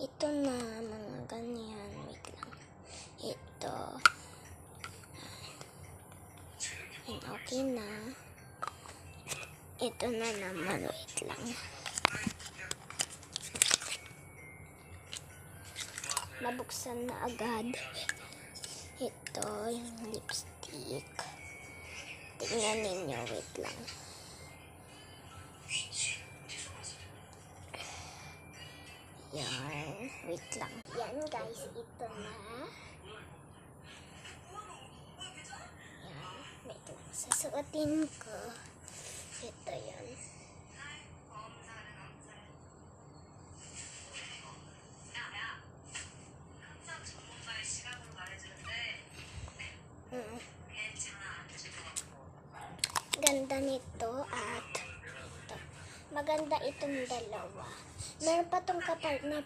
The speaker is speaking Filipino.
Ito na, mga ganyan. Wait lang. Ito. And okay na. Ito na naman. Wait lang. Nabuksan na agad. Ito, yung lipstick. Tingnan ninyo. Wait lang. Yan. Wait lang. Yan guys. Ito na. Yan. Wait lang. Sasuotin ko. Ito yan. Ganda nito at ito. Maganda itong dalawa. Meron pa tong kapal na